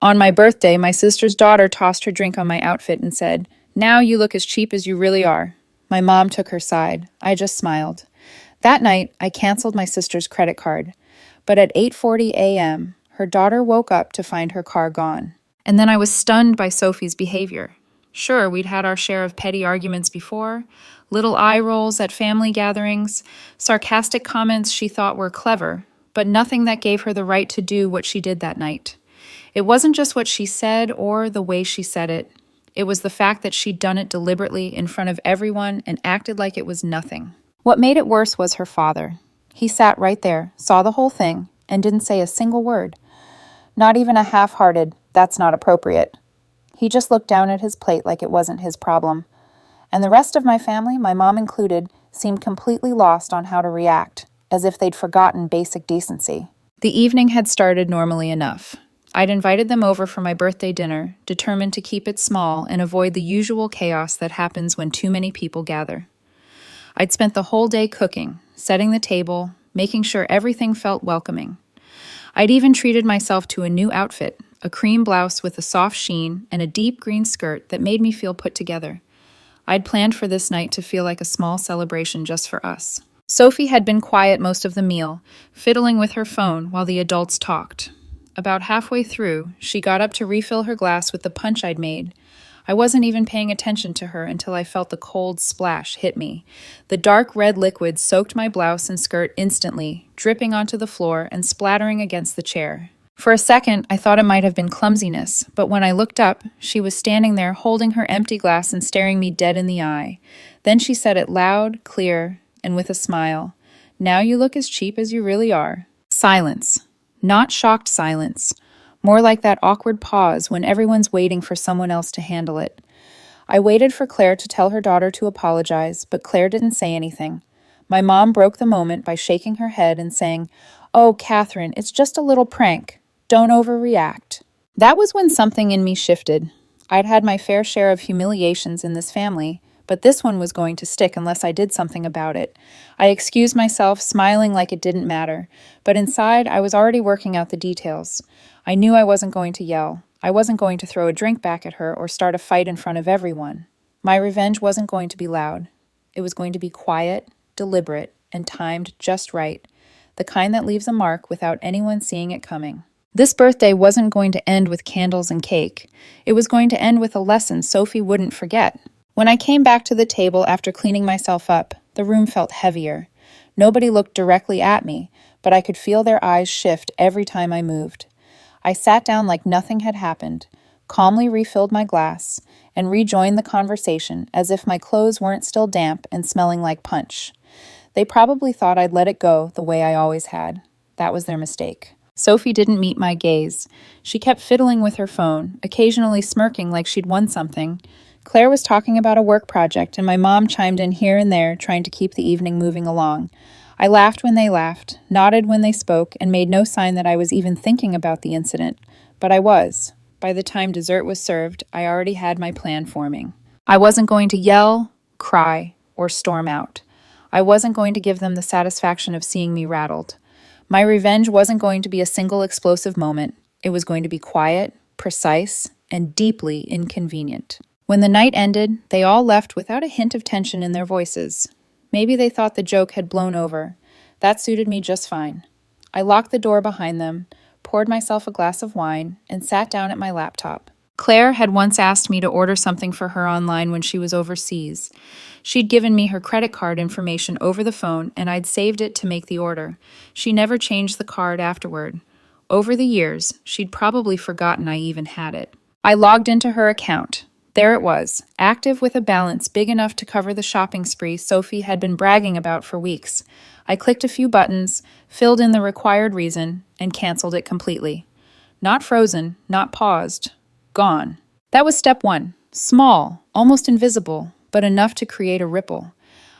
On my birthday, my sister's daughter tossed her drink on my outfit and said, "Now you look as cheap as you really are." My mom took her side. I just smiled. That night, I canceled my sister's credit card. But at 8:40 a.m., her daughter woke up to find her car gone. And then I was stunned by Sophie's behavior. Sure, we'd had our share of petty arguments before, little eye rolls at family gatherings, sarcastic comments she thought were clever, but nothing that gave her the right to do what she did that night. It wasn't just what she said or the way she said it. It was the fact that she'd done it deliberately in front of everyone and acted like it was nothing. What made it worse was her father. He sat right there, saw the whole thing, and didn't say a single word. Not even a half-hearted, "That's not appropriate." He just looked down at his plate like it wasn't his problem. And the rest of my family, my mom included, seemed completely lost on how to react, as if they'd forgotten basic decency. The evening had started normally enough. I'd invited them over for my birthday dinner, determined to keep it small and avoid the usual chaos that happens when too many people gather. I'd spent the whole day cooking, setting the table, making sure everything felt welcoming. I'd even treated myself to a new outfit, a cream blouse with a soft sheen and a deep green skirt that made me feel put together. I'd planned for this night to feel like a small celebration just for us. Sophie had been quiet most of the meal, fiddling with her phone while the adults talked. About halfway through, she got up to refill her glass with the punch I'd made. I wasn't even paying attention to her until I felt the cold splash hit me. The dark red liquid soaked my blouse and skirt instantly, dripping onto the floor and splattering against the chair. For a second, I thought it might have been clumsiness, but when I looked up, she was standing there holding her empty glass and staring me dead in the eye. Then she said it loud, clear, and with a smile. "Now you look as cheap as you really are." Silence. Not shocked silence. More like that awkward pause when everyone's waiting for someone else to handle it. I waited for Claire to tell her daughter to apologize, but Claire didn't say anything. My mom broke the moment by shaking her head and saying, "Oh, Catherine, it's just a little prank. Don't overreact." That was when something in me shifted. I'd had my fair share of humiliations in this family, but this one was going to stick unless I did something about it. I excused myself, smiling like it didn't matter, but inside I was already working out the details. I knew I wasn't going to yell. I wasn't going to throw a drink back at her or start a fight in front of everyone. My revenge wasn't going to be loud. It was going to be quiet, deliberate, and timed just right, the kind that leaves a mark without anyone seeing it coming. This birthday wasn't going to end with candles and cake. It was going to end with a lesson Sophie wouldn't forget. When I came back to the table after cleaning myself up, the room felt heavier. Nobody looked directly at me, but I could feel their eyes shift every time I moved. I sat down like nothing had happened, calmly refilled my glass, and rejoined the conversation as if my clothes weren't still damp and smelling like punch. They probably thought I'd let it go the way I always had. That was their mistake. Sophie didn't meet my gaze. She kept fiddling with her phone, occasionally smirking like she'd won something. Claire was talking about a work project, and my mom chimed in here and there, trying to keep the evening moving along. I laughed when they laughed, nodded when they spoke, and made no sign that I was even thinking about the incident. But I was. By the time dessert was served, I already had my plan forming. I wasn't going to yell, cry, or storm out. I wasn't going to give them the satisfaction of seeing me rattled. My revenge wasn't going to be a single explosive moment. It was going to be quiet, precise, and deeply inconvenient. When the night ended, they all left without a hint of tension in their voices. Maybe they thought the joke had blown over. That suited me just fine. I locked the door behind them, poured myself a glass of wine, and sat down at my laptop. Claire had once asked me to order something for her online when she was overseas. She'd given me her credit card information over the phone, and I'd saved it to make the order. She never changed the card afterward. Over the years, she'd probably forgotten I even had it. I logged into her account. There it was, active with a balance big enough to cover the shopping spree Sophie had been bragging about for weeks. I clicked a few buttons, filled in the required reason, and canceled it completely. Not frozen, not paused. Gone. That was step one. Small, almost invisible, but enough to create a ripple.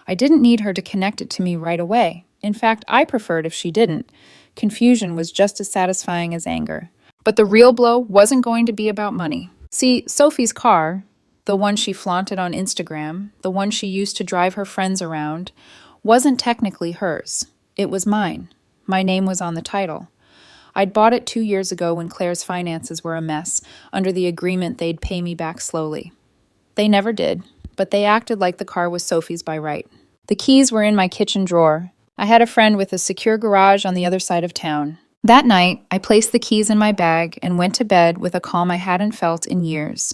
I didn't need her to connect it to me right away. In fact, I preferred if she didn't. Confusion was just as satisfying as anger. But the real blow wasn't going to be about money. See, Sophie's car, the one she flaunted on Instagram, the one she used to drive her friends around, wasn't technically hers. It was mine. My name was on the title. I'd bought it 2 years ago when Claire's finances were a mess, under the agreement they'd pay me back slowly. They never did, but they acted like the car was Sophie's by right. The keys were in my kitchen drawer. I had a friend with a secure garage on the other side of town. That night, I placed the keys in my bag and went to bed with a calm I hadn't felt in years.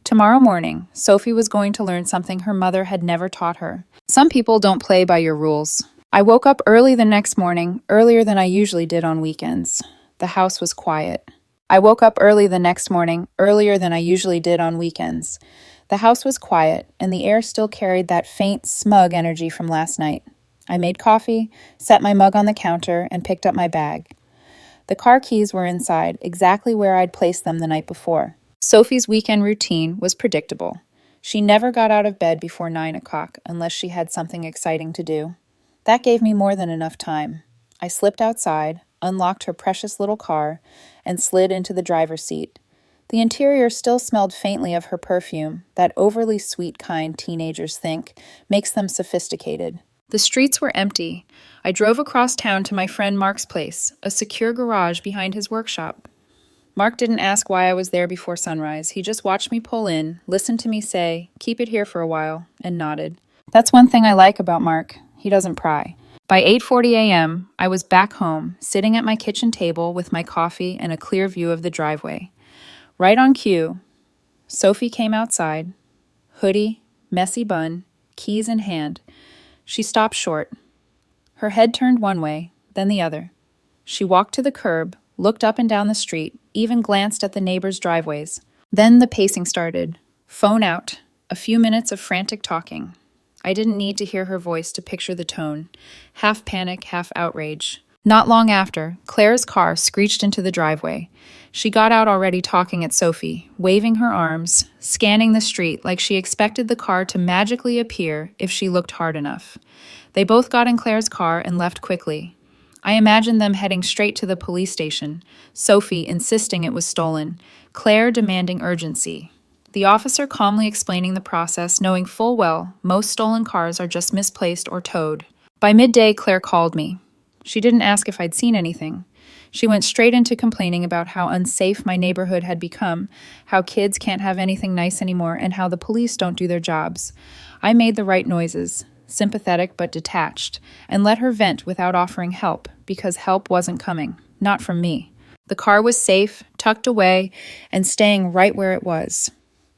Tomorrow morning, Sophie was going to learn something her mother had never taught her. Some people don't play by your rules. I woke up early the next morning, earlier than I usually did on weekends. The house was quiet. I woke up early the next morning, earlier than I usually did on weekends. The house was quiet, and the air still carried that faint, smug energy from last night. I made coffee, set my mug on the counter, and picked up my bag. The car keys were inside, exactly where I'd placed them the night before. Sophie's weekend routine was predictable. She never got out of bed before 9 o'clock unless she had something exciting to do. That gave me more than enough time. I slipped outside, unlocked her precious little car, and slid into the driver's seat. The interior still smelled faintly of her perfume, that overly sweet kind teenagers think makes them sophisticated. The streets were empty. I drove across town to my friend Mark's place, a secure garage behind his workshop. Mark didn't ask why I was there before sunrise. He just watched me pull in, listened to me say, "Keep it here for a while," and nodded. That's one thing I like about Mark. He doesn't pry. By 8:40 a.m., I was back home, sitting at my kitchen table with my coffee and a clear view of the driveway. Right on cue, Sophie came outside, hoodie, messy bun, keys in hand. She stopped short. Her head turned one way, then the other. She walked to the curb, looked up and down the street, even glanced at the neighbors' driveways. Then the pacing started. Phone out. A few minutes of frantic talking. I didn't need to hear her voice to picture the tone. Half panic, half outrage. Not long after, Claire's car screeched into the driveway. She got out already talking at Sophie, waving her arms, scanning the street like she expected the car to magically appear if she looked hard enough. They both got in Claire's car and left quickly. I imagined them heading straight to the police station, Sophie insisting it was stolen, Claire demanding urgency. The officer calmly explaining the process, knowing full well most stolen cars are just misplaced or towed. By midday, Claire called me. She didn't ask if I'd seen anything. She went straight into complaining about how unsafe my neighborhood had become, how kids can't have anything nice anymore, and how the police don't do their jobs. I made the right noises, sympathetic but detached, and let her vent without offering help, because help wasn't coming, not from me. The car was safe, tucked away, and staying right where it was.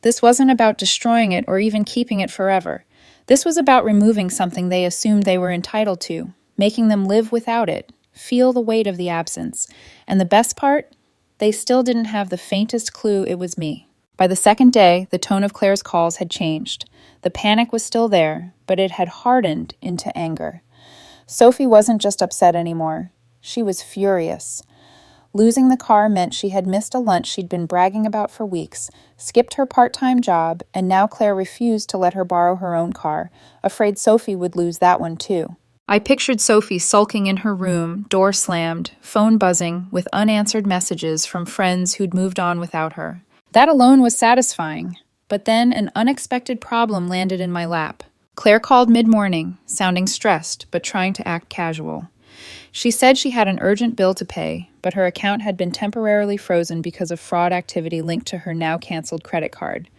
This wasn't about destroying it or even keeping it forever. This was about removing something they assumed they were entitled to, making them live without it, feel the weight of the absence. And the best part? They still didn't have the faintest clue it was me. By the second day, the tone of Claire's calls had changed. The panic was still there, but it had hardened into anger. Sophie wasn't just upset anymore. She was furious. Losing the car meant she had missed a lunch she'd been bragging about for weeks, skipped her part-time job, and now Claire refused to let her borrow her own car, afraid Sophie would lose that one too. I pictured Sophie sulking in her room, door slammed, phone buzzing, with unanswered messages from friends who'd moved on without her. That alone was satisfying. But then an unexpected problem landed in my lap. Claire called mid-morning, sounding stressed, but trying to act casual. She said she had an urgent bill to pay, but her account had been temporarily frozen because of fraud activity linked to her now-canceled credit card.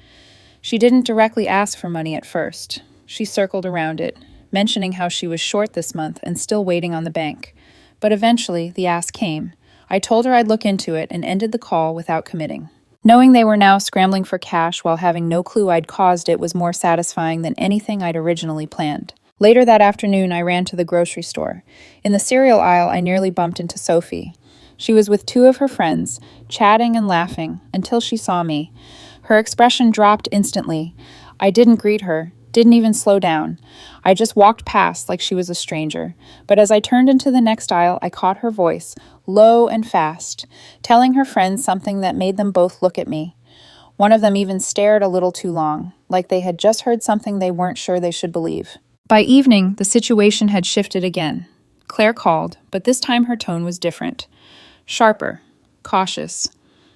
She didn't directly ask for money at first. She circled around it, mentioning how she was short this month and still waiting on the bank. But eventually, the ask came. I told her I'd look into it and ended the call without committing. Knowing they were now scrambling for cash while having no clue I'd caused it was more satisfying than anything I'd originally planned. Later that afternoon, I ran to the grocery store. In the cereal aisle, I nearly bumped into Sophie. She was with two of her friends, chatting and laughing, until she saw me. Her expression dropped instantly. I didn't greet her, didn't even slow down. I just walked past like she was a stranger. But as I turned into the next aisle, I caught her voice, low and fast, telling her friends something that made them both look at me. One of them even stared a little too long, like they had just heard something they weren't sure they should believe. By evening, the situation had shifted again. Claire called, but this time her tone was different. Sharper, cautious.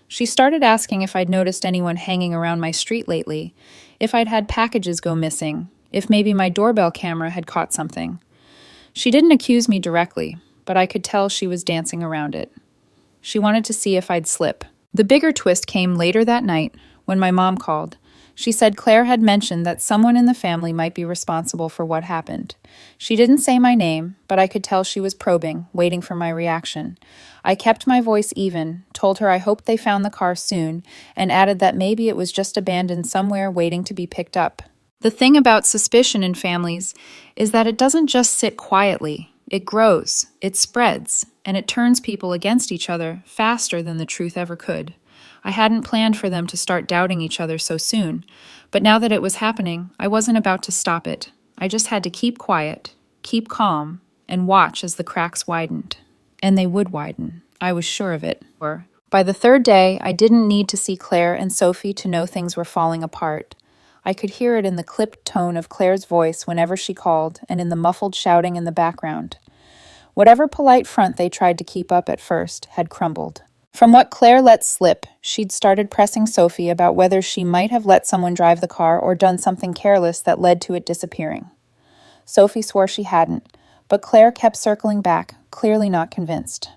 She started asking if I'd noticed anyone hanging around my street lately, if I'd had packages go missing, if maybe my doorbell camera had caught something. She didn't accuse me directly, but I could tell she was dancing around it. She wanted to see if I'd slip. The bigger twist came later that night when my mom called. She said Claire had mentioned that someone in the family might be responsible for what happened. She didn't say my name, but I could tell she was probing, waiting for my reaction. I kept my voice even, told her I hoped they found the car soon, and added that maybe it was just abandoned somewhere waiting to be picked up. The thing about suspicion in families is that it doesn't just sit quietly. It grows, it spreads, and it turns people against each other faster than the truth ever could. I hadn't planned for them to start doubting each other so soon, but now that it was happening, I wasn't about to stop it. I just had to keep quiet, keep calm, and watch as the cracks widened. And they would widen. I was sure of it. By the third day, I didn't need to see Claire and Sophie to know things were falling apart. I could hear it in the clipped tone of Claire's voice whenever she called and in the muffled shouting in the background. Whatever polite front they tried to keep up at first had crumbled. From what Claire let slip, she'd started pressing Sophie about whether she might have let someone drive the car or done something careless that led to it disappearing. Sophie swore she hadn't, but Claire kept circling back, clearly not convinced.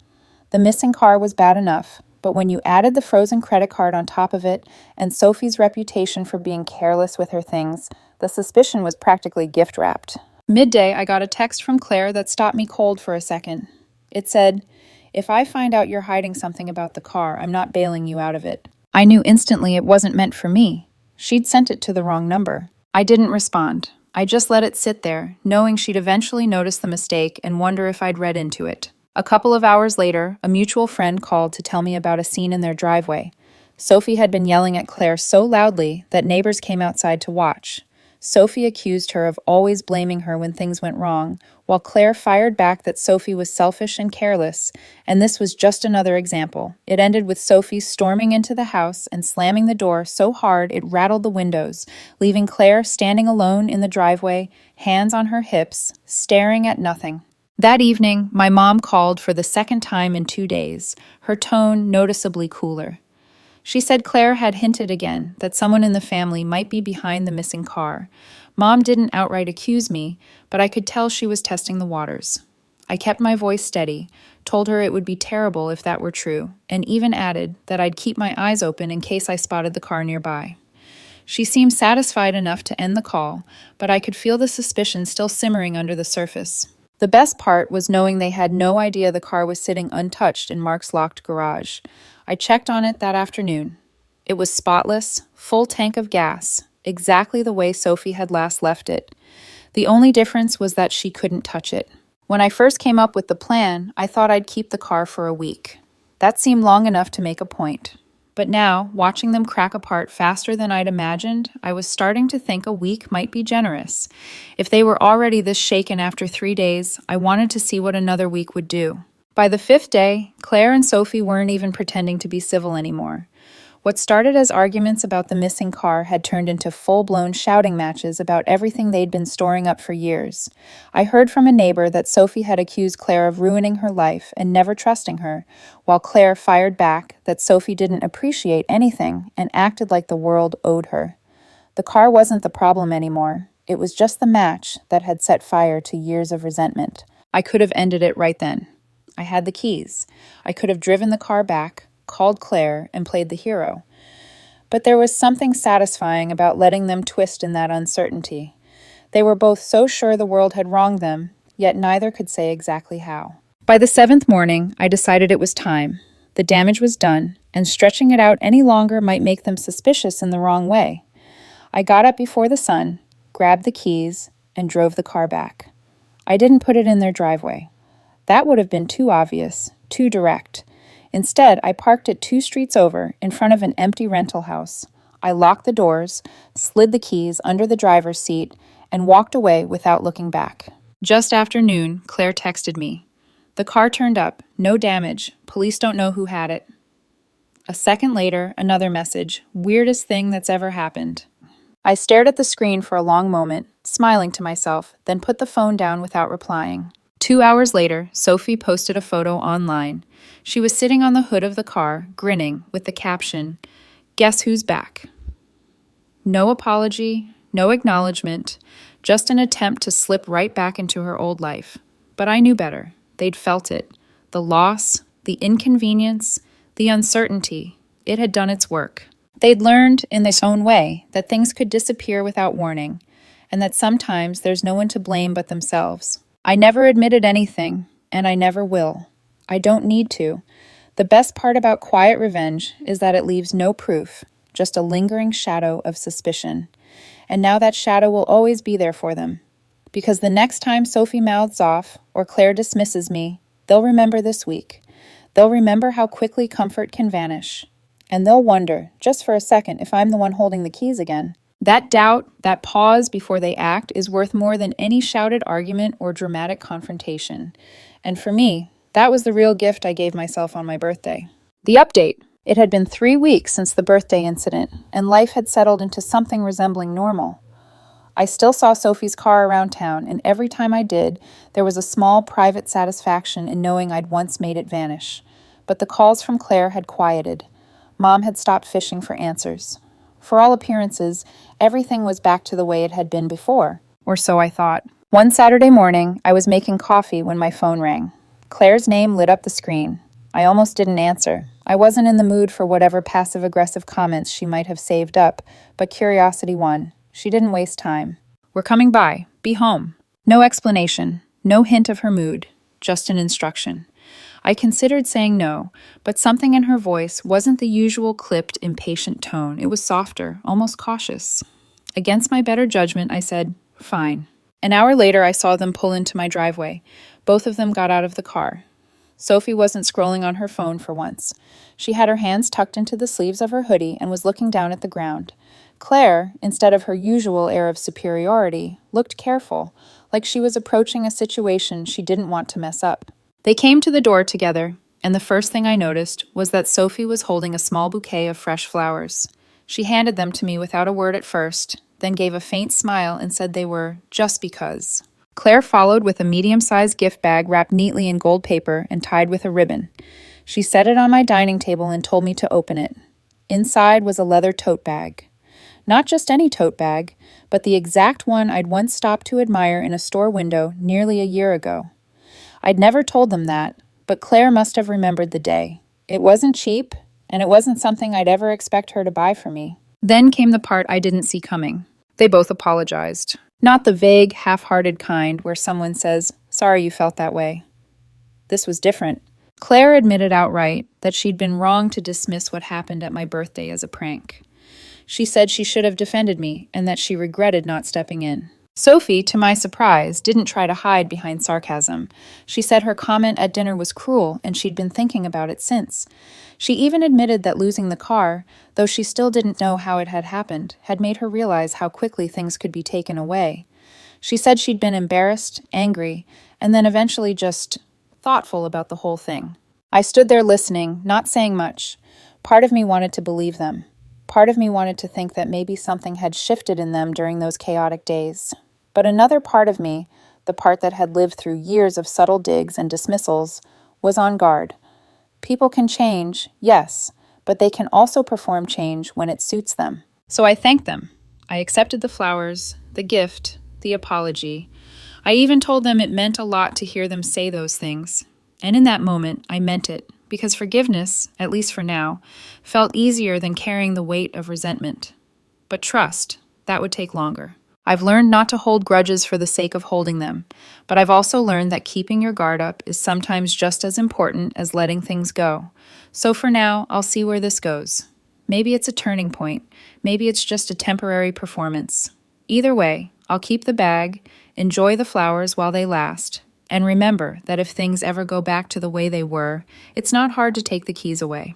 The missing car was bad enough, but when you added the frozen credit card on top of it and Sophie's reputation for being careless with her things, the suspicion was practically gift-wrapped. Midday, I got a text from Claire that stopped me cold for a second. It said, "If I find out you're hiding something about the car, I'm not bailing you out of it." I knew instantly it wasn't meant for me. She'd sent it to the wrong number. I didn't respond. I just let it sit there, knowing she'd eventually notice the mistake and wonder if I'd read into it. A couple of hours later, a mutual friend called to tell me about a scene in their driveway. Sophie had been yelling at Claire so loudly that neighbors came outside to watch. Sophie accused her of always blaming her when things went wrong, while Claire fired back that Sophie was selfish and careless, and this was just another example. It ended with Sophie storming into the house and slamming the door so hard it rattled the windows, leaving Claire standing alone in the driveway, hands on her hips, staring at nothing. That evening, my mom called for the second time in 2 days, her tone noticeably cooler. She said Claire had hinted again that someone in the family might be behind the missing car. Mom didn't outright accuse me, but I could tell she was testing the waters. I kept my voice steady, told her it would be terrible if that were true, and even added that I'd keep my eyes open in case I spotted the car nearby. She seemed satisfied enough to end the call, but I could feel the suspicion still simmering under the surface. The best part was knowing they had no idea the car was sitting untouched in Mark's locked garage. I checked on it that afternoon. It was spotless, full tank of gas, exactly the way Sophie had last left it. The only difference was that she couldn't touch it. When I first came up with the plan, I thought I'd keep the car for a week. That seemed long enough to make a point. But now, watching them crack apart faster than I'd imagined, I was starting to think a week might be generous. If they were already this shaken after 3 days, I wanted to see what another week would do. By the 5th day, Claire and Sophie weren't even pretending to be civil anymore. What started as arguments about the missing car had turned into full-blown shouting matches about everything they'd been storing up for years. I heard from a neighbor that Sophie had accused Claire of ruining her life and never trusting her, while Claire fired back that Sophie didn't appreciate anything and acted like the world owed her. The car wasn't the problem anymore. It was just the match that had set fire to years of resentment. I could have ended it right then. I had the keys. I could have driven the car back, called Claire, and played the hero. But there was something satisfying about letting them twist in that uncertainty. They were both so sure the world had wronged them, yet neither could say exactly how. By the 7th morning, I decided it was time. The damage was done, and stretching it out any longer might make them suspicious in the wrong way. I got up before the sun, grabbed the keys, and drove the car back. I didn't put it in their driveway. That would have been too obvious, too direct. Instead, I parked it 2 streets over, in front of an empty rental house. I locked the doors, slid the keys under the driver's seat, and walked away without looking back. Just after noon, Claire texted me. "The car turned up. No damage. Police don't know who had it." A second later, another message. "Weirdest thing that's ever happened." I stared at the screen for a long moment, smiling to myself, then put the phone down without replying. 2 hours later, Sophie posted a photo online. She was sitting on the hood of the car, grinning, with the caption, "Guess who's back?" No apology, no acknowledgement, just an attempt to slip right back into her old life. But I knew better. They'd felt it. The loss, the inconvenience, the uncertainty. It had done its work. They'd learned, in their own way, that things could disappear without warning, and that sometimes there's no one to blame but themselves. I never admitted anything, and I never will. I don't need to. The best part about quiet revenge is that it leaves no proof, just a lingering shadow of suspicion. And now that shadow will always be there for them. Because the next time Sophie mouths off, or Claire dismisses me, they'll remember this week. They'll remember how quickly comfort can vanish. And they'll wonder, just for a second, if I'm the one holding the keys again. That doubt, that pause before they act, is worth more than any shouted argument or dramatic confrontation. And for me, that was the real gift I gave myself on my birthday. The update. It had been 3 weeks since the birthday incident, and life had settled into something resembling normal. I still saw Sophie's car around town, and every time I did, there was a small private satisfaction in knowing I'd once made it vanish. But the calls from Claire had quieted. Mom had stopped fishing for answers. For all appearances, everything was back to the way it had been before, or so I thought. One Saturday morning, I was making coffee when my phone rang. Claire's name lit up the screen. I almost didn't answer. I wasn't in the mood for whatever passive-aggressive comments she might have saved up, but curiosity won. She didn't waste time. "We're coming by. Be home." No explanation, no hint of her mood, just an instruction. I considered saying no, but something in her voice wasn't the usual clipped, impatient tone. It was softer, almost cautious. Against my better judgment, I said, "Fine." An hour later, I saw them pull into my driveway. Both of them got out of the car. Sophie wasn't scrolling on her phone for once. She had her hands tucked into the sleeves of her hoodie and was looking down at the ground. Claire, instead of her usual air of superiority, looked careful, like she was approaching a situation she didn't want to mess up. They came to the door together, and the first thing I noticed was that Sophie was holding a small bouquet of fresh flowers. She handed them to me without a word at first, then gave a faint smile and said they were just because. Claire followed with a medium-sized gift bag wrapped neatly in gold paper and tied with a ribbon. She set it on my dining table and told me to open it. Inside was a leather tote bag. Not just any tote bag, but the exact one I'd once stopped to admire in a store window nearly a year ago. I'd never told them that, but Claire must have remembered the day. It wasn't cheap, and it wasn't something I'd ever expect her to buy for me. Then came the part I didn't see coming. They both apologized. Not the vague, half-hearted kind where someone says, "Sorry you felt that way." This was different. Claire admitted outright that she'd been wrong to dismiss what happened at my birthday as a prank. She said she should have defended me and that she regretted not stepping in. Sophie, to my surprise, didn't try to hide behind sarcasm. She said her comment at dinner was cruel and she'd been thinking about it since. She even admitted that losing the car, though she still didn't know how it had happened, had made her realize how quickly things could be taken away. She said she'd been embarrassed, angry, and then eventually just thoughtful about the whole thing. I stood there listening, not saying much. Part of me wanted to believe them. Part of me wanted to think that maybe something had shifted in them during those chaotic days. But another part of me, the part that had lived through years of subtle digs and dismissals, was on guard. People can change, yes, but they can also perform change when it suits them. So I thanked them. I accepted the flowers, the gift, the apology. I even told them it meant a lot to hear them say those things. And in that moment, I meant it, because forgiveness, at least for now, felt easier than carrying the weight of resentment. But trust, that would take longer. I've learned not to hold grudges for the sake of holding them, but I've also learned that keeping your guard up is sometimes just as important as letting things go. So for now, I'll see where this goes. Maybe it's a turning point. Maybe it's just a temporary performance. Either way, I'll keep the bag, enjoy the flowers while they last, and remember that if things ever go back to the way they were, it's not hard to take the keys away.